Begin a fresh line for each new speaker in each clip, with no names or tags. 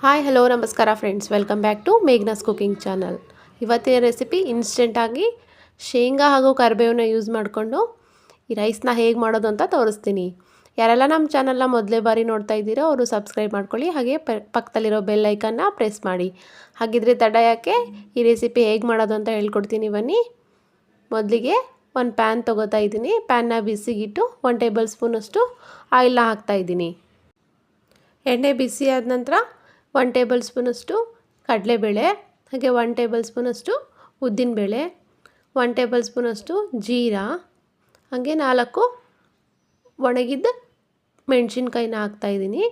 Hi hello ನಮಸ್ಕಾರ friends, welcome back to Meghna's cooking channel. ಇವತ್ತಿನ recipe ಇನ್ಸ್ಟೆಂಟಾಗಿ ಶೇಂಗಾ ಹಾಗೂ ಕರಿಬೇವನ್ನ ಯೂಸ್ ಮಾಡಿಕೊಂಡು ಈ ರೈಸ್ನ ಹೇಗೆ ಮಾಡೋದು ಅಂತ ತೋರಿಸ್ತೀನಿ. ಯಾರೆಲ್ಲ ನಮ್ಮ ಚಾನಲ್ನ ಮೊದಲೇ ಬಾರಿ ನೋಡ್ತಾ ಇದ್ದೀರೋ ಅವರು ಸಬ್ಸ್ಕ್ರೈಬ್ ಮಾಡ್ಕೊಳ್ಳಿ, ಹಾಗೆ ಪಕ್ಕದಲ್ಲಿರೋ ಬೆಲ್ ಐಕನ್ನ ಪ್ರೆಸ್ ಮಾಡಿ. ಹಾಗಿದ್ರೆ ತಡ ಯಾಕೆ, ಈ ರೆಸಿಪಿ ಹೇಗೆ ಮಾಡೋದು ಅಂತ ಹೇಳ್ಕೊಡ್ತೀನಿ ಬನ್ನಿ. ಮೊದಲಿಗೆ ಒಂದು ಪ್ಯಾನ್ ತೊಗೋತಾ ಇದ್ದೀನಿ. ಪ್ಯಾನ್ನ ಬಿಸಿಗಿಟ್ಟು 1 ಟೇಬಲ್ ಸ್ಪೂನಷ್ಟು ಆಯಿಲ್ನ ಹಾಕ್ತಾಯಿದ್ದೀನಿ. ಎಣ್ಣೆ ಬಿಸಿ ಆದ ನಂತರ 1 ಟೇಬಲ್ ಸ್ಪೂನಷ್ಟು ಕಡಲೆಬೇಳೆ, ಹಾಗೆ 1 ಟೇಬಲ್ ಸ್ಪೂನಷ್ಟು ಉದ್ದಿನಬೇಳೆ, 1 ಟೇಬಲ್ ಸ್ಪೂನಷ್ಟು ಜೀರಾ, ಹಾಗೆ 4 ಒಣಗಿದ್ದ ಮೆಣಸಿನ್ಕಾಯಿನ ಹಾಕ್ತಾಯಿದ್ದೀನಿ.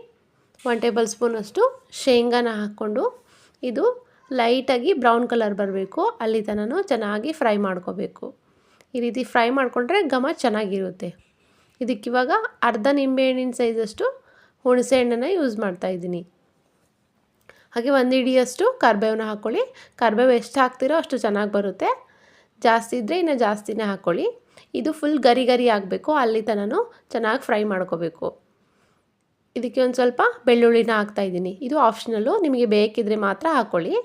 1 ಟೇಬಲ್ ಸ್ಪೂನಷ್ಟು ಶೇಂಗಾನ ಹಾಕ್ಕೊಂಡು ಇದು ಲೈಟಾಗಿ ಬ್ರೌನ್ ಕಲರ್ ಬರಬೇಕು, ಅಲ್ಲಿ ತನಕ ಚೆನ್ನಾಗಿ ಫ್ರೈ ಮಾಡ್ಕೋಬೇಕು. ಈ ರೀತಿ ಫ್ರೈ ಮಾಡಿಕೊಂಡ್ರೆ ಘಮ ಚೆನ್ನಾಗಿರುತ್ತೆ. ಇದಕ್ಕಿವಾಗ ಅರ್ಧ ನಿಂಬೆಹಣ್ಣಿನ ಸೈಜಷ್ಟು ಹುಣಸೆ ಹಣ್ಣನ್ನು ಯೂಸ್ ಮಾಡ್ತಾಯಿದ್ದೀನಿ. ಹಾಗೆ 1 ಹಿಡಿಯಷ್ಟು ಕರಿಬೇವನ್ನ ಹಾಕ್ಕೊಳ್ಳಿ. ಕರಿಬೇವು ಎಷ್ಟು ಹಾಕ್ತಿರೋ ಅಷ್ಟು ಚೆನ್ನಾಗಿ ಬರುತ್ತೆ. ಜಾಸ್ತಿ ಇದ್ದರೆ ಇನ್ನು ಜಾಸ್ತಿನೇ ಹಾಕ್ಕೊಳ್ಳಿ. ಇದು ಫುಲ್ ಗರಿ ಗರಿ ಆಗಬೇಕು, ಅಲ್ಲಿ ತನಕ ಚೆನ್ನಾಗಿ ಫ್ರೈ ಮಾಡ್ಕೋಬೇಕು. ಇದಕ್ಕೆ ಒಂದು ಸ್ವಲ್ಪ ಬೆಳ್ಳುಳ್ಳಿನ ಹಾಕ್ತಾಯಿದ್ದೀನಿ. ಇದು ಆಪ್ಷನಲ್ಲು, ನಿಮಗೆ ಬೇಕಿದ್ರೆ ಮಾತ್ರ ಹಾಕ್ಕೊಳ್ಳಿ.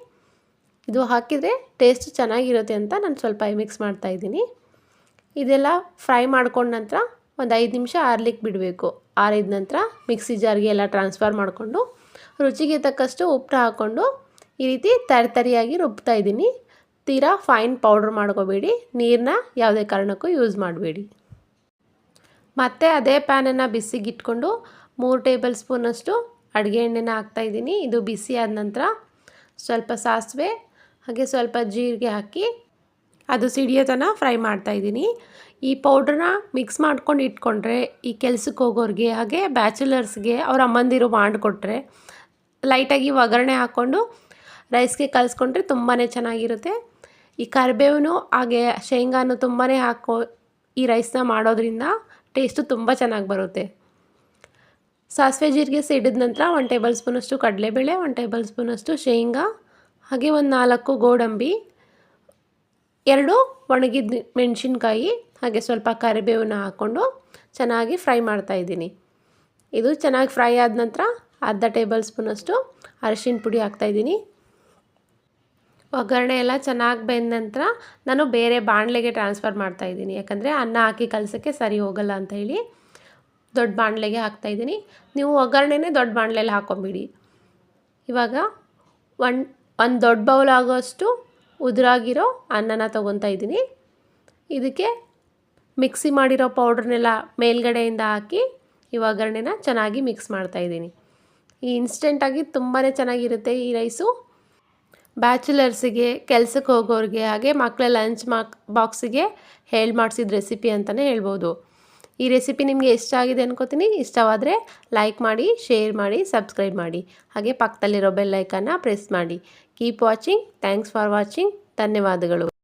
ಇದು ಹಾಕಿದರೆ ಟೇಸ್ಟ್ ಚೆನ್ನಾಗಿರುತ್ತೆ ಅಂತ ನಾನು ಸ್ವಲ್ಪ ಮಿಕ್ಸ್ ಮಾಡ್ತಾಯಿದ್ದೀನಿ. ಇದೆಲ್ಲ ಫ್ರೈ ಮಾಡ್ಕೊಂಡ ನಂತರ ಒಂದು 5 ನಿಮಿಷ ಆರ್ಲಿಕ್ಕೆ ಬಿಡಬೇಕು. ಆರಿದ ನಂತರ ಮಿಕ್ಸಿ ಜಾರ್ಗೆ ಎಲ್ಲ ಟ್ರಾನ್ಸ್ಫರ್ ಮಾಡಿಕೊಂಡು ರುಚಿಗೆ ತಕ್ಕಷ್ಟು ಉಪ್ಪು ಹಾಕ್ಕೊಂಡು ಈ ರೀತಿ ತರಿಯಾಗಿ ರುಬ್ತಾ ಇದ್ದೀನಿ. ತೀರಾ ಫೈನ್ ಪೌಡ್ರ್ ಮಾಡ್ಕೋಬೇಡಿ, ನೀರನ್ನ ಯಾವುದೇ ಕಾರಣಕ್ಕೂ ಯೂಸ್ ಮಾಡಬೇಡಿ. ಮತ್ತು ಅದೇ ಪ್ಯಾನನ್ನು ಬಿಸಿಗಿಟ್ಕೊಂಡು 3 ಟೇಬಲ್ ಸ್ಪೂನಷ್ಟು ಅಡುಗೆ ಎಣ್ಣೆನ ಹಾಕ್ತಾಯಿದ್ದೀನಿ. ಇದು ಬಿಸಿ ಆದ ನಂತರ ಸ್ವಲ್ಪ ಸಾಸಿವೆ ಹಾಗೆ ಸ್ವಲ್ಪ ಜೀರಿಗೆ ಹಾಕಿ ಅದು ಸಿಡಿಯೋ ತನಕ ಫ್ರೈ ಮಾಡ್ತಾಯಿದ್ದೀನಿ. ಈ ಪೌಡ್ರನ್ನ ಮಿಕ್ಸ್ ಮಾಡ್ಕೊಂಡು ಇಟ್ಕೊಂಡ್ರೆ ಈ ಕೆಲ್ಸಕ್ಕೆ ಹೋಗೋರಿಗೆ ಹಾಗೆ ಬ್ಯಾಚುಲರ್ಸ್ಗೆ ಅವ್ರ ಅಮ್ಮಂದಿರು ಮಾಡಿಕೊಟ್ರೆ ಲೈಟಾಗಿ ಒಗ್ಗರಣೆ ಹಾಕ್ಕೊಂಡು ರೈಸ್ಗೆ ಕಲಿಸ್ಕೊಂಡ್ರೆ ತುಂಬಾ ಚೆನ್ನಾಗಿರುತ್ತೆ. ಈ ಕರಿಬೇವು ಹಾಗೆ ಶೇಂಗಾನು ತುಂಬಾ ಹಾಕೋ ಈ ರೈಸ್ನ ಮಾಡೋದ್ರಿಂದ ಟೇಸ್ಟು ತುಂಬ ಚೆನ್ನಾಗಿ ಬರುತ್ತೆ. ಸಾಸಿವೆ ಜೀರಿಗೆ ಸಿಡಿದ ನಂತರ 1 ಟೇಬಲ್ ಸ್ಪೂನಷ್ಟು ಕಡಲೆಬೇಳೆ, 1 ಟೇಬಲ್ ಸ್ಪೂನಷ್ಟು ಶೇಂಗಾ, ಹಾಗೆ ಒಂದು 4 ಗೋಡಂಬಿ, 2 ಒಣಗಿದ ಮೆಣಸಿನ್ಕಾಯಿ, ಹಾಗೆ ಸ್ವಲ್ಪ ಕರಿಬೇವನ್ನ ಹಾಕ್ಕೊಂಡು ಚೆನ್ನಾಗಿ ಫ್ರೈ ಮಾಡ್ತಾಯಿದ್ದೀನಿ. ಇದು ಚೆನ್ನಾಗಿ ಫ್ರೈ ಆದ ನಂತರ ಅರ್ಧ ಟೇಬಲ್ ಸ್ಪೂನಷ್ಟು ಅರಿಶಿನ ಪುಡಿ ಹಾಕ್ತಾಯಿದ್ದೀನಿ. ಒಗ್ಗರಣೆ ಎಲ್ಲ ಚೆನ್ನಾಗಿ ಬೆಂದ ನಂತರ ನಾನು ಬೇರೆ ಬಾಣಲೆಗೆ ಟ್ರಾನ್ಸ್ಫರ್ ಮಾಡ್ತಾಯಿದ್ದೀನಿ, ಯಾಕಂದರೆ ಅನ್ನ ಹಾಕಿ ಕಲಸೋಕ್ಕೆ ಸರಿ ಹೋಗಲ್ಲ ಅಂತ ಹೇಳಿ ದೊಡ್ಡ ಬಾಣಲೆಗೆ ಹಾಕ್ತಾಯಿದ್ದೀನಿ. ನೀವು ಒಗ್ಗರಣೆನೇ ದೊಡ್ಡ ಬಾಣಲೆಯಲ್ಲಿ ಹಾಕ್ಕೊಂಬಿಡಿ. ಇವಾಗ ಒಂದು ದೊಡ್ಡ ಬೌಲ್ ಆಗೋಷ್ಟು ಉದುರಾಗಿರೋ ಅನ್ನನ ತೊಗೊತಾ ಇದ್ದೀನಿ. ಇದಕ್ಕೆ ಮಿಕ್ಸಿ ಮಾಡಿರೋ ಪೌಡ್ರನ್ನೆಲ್ಲ ಮೇಲ್ಗಡೆಯಿಂದ ಹಾಕಿ ಈ ಒಗ್ಗರಣೆನ ಚೆನ್ನಾಗಿ ಮಿಕ್ಸ್ ಮಾಡ್ತಾಯಿದ್ದೀನಿ. ಈ ಇನ್ಸ್ಟೆಂಟಾಗಿ ತುಂಬಾ ಚೆನ್ನಾಗಿರುತ್ತೆ ಈ ರೈಸು. ಬ್ಯಾಚುಲರ್ಸಿಗೆ, ಕೆಲಸಕ್ಕೆ ಹೋಗೋರಿಗೆ, ಹಾಗೆ ಮಕ್ಕಳ ಲಂಚ್ ಬಾಕ್ಸಿಗೆ ಮಾಡಿಸಿದ ರೆಸಿಪಿ ಅಂತಲೇ ಹೇಳ್ಬೋದು. ಈ ರೆಸಿಪಿ ನಿಮಗೆ ಇಷ್ಟ ಆಗಿದೆ ಅನ್ಕೋತೀನಿ. ಇಷ್ಟವಾದರೆ ಲೈಕ್ ಮಾಡಿ, ಶೇರ್ ಮಾಡಿ, ಸಬ್ಸ್ಕ್ರೈಬ್ ಮಾಡಿ, ಹಾಗೆ ಪಕ್ಕದಲ್ಲಿರೋ ಬೆಲ್ ಐಕನ್ನ ಪ್ರೆಸ್ ಮಾಡಿ. Keep watching. Thanks for watching. ಧನ್ಯವಾದಗಳು.